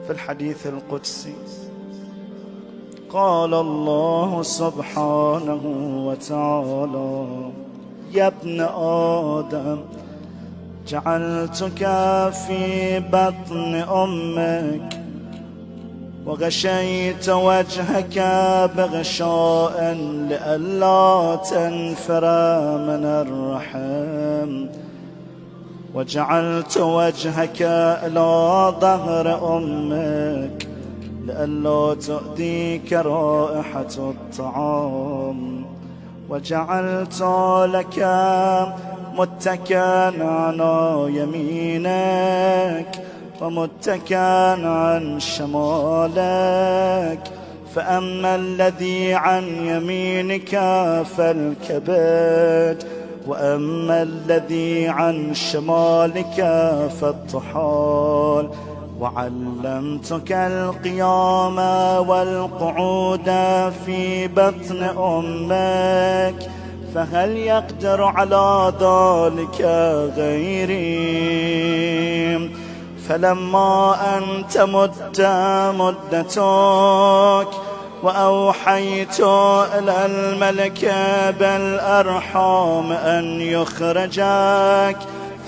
في الحديث القدسي قال الله سبحانه وتعالى: يا ابن آدم جعلتك في بطن أمك وغشيت وجهك بغشاء لئلا تنفر من الرحم، وجعلت وجهك إلى ظهر أمك لئلا تؤذيك رائحة الطعام، وجعلت لك متكئا على يمينك ومتكئا عن شمالك، فأما الذي عن يمينك فالكبد، وأما الذي عن شمالك فالطحال. وعلمتك القيام والقعود في بطن أمك، فهل يقدر على ذلك غيري؟ فلما أن تمت مدتك وأوحيت إلى الملك بالأرحام أن يخرجك،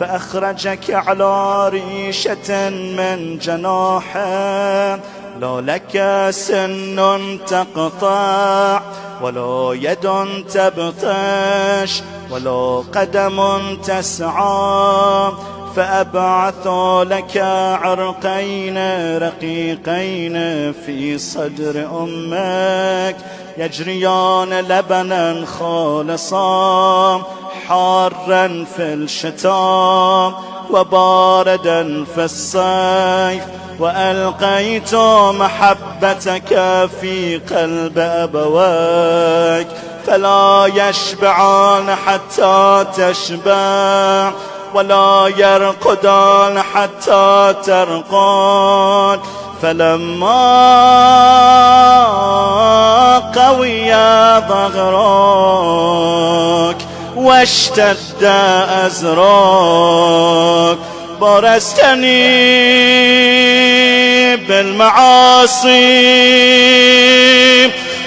فأخرجك على ريشة من جناحه، لا لك سن تقطع ولا يد تبطش ولا قدم تسعى، فأبعث لك عرقين رقيقين في صدر أمك يجريان لبنا خالصا حارا في الشتاء وباردا في الصيف، وألقيت محبتك في قلب أبويك فلا يشبعان حتى تشبع ولا يرقدان حتى ترقد. فلما قوي ظهرك واشتد أزرك برزتني بالمعاصي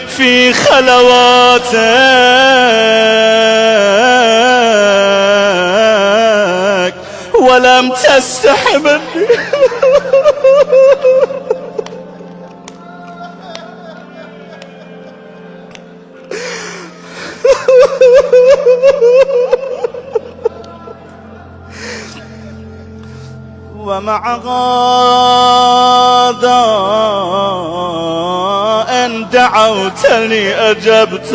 في خلواتك ولم تستح مني. ومع هذا إن دعوتني أجبت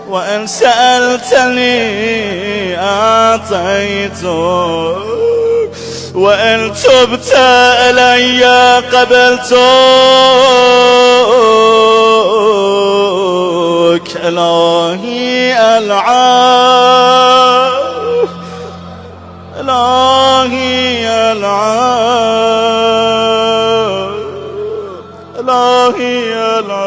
وإن سألتني أعطيت وإن تبت إلي قبلتك. إلهي العافية، إلهي العافية، إلهي العافية.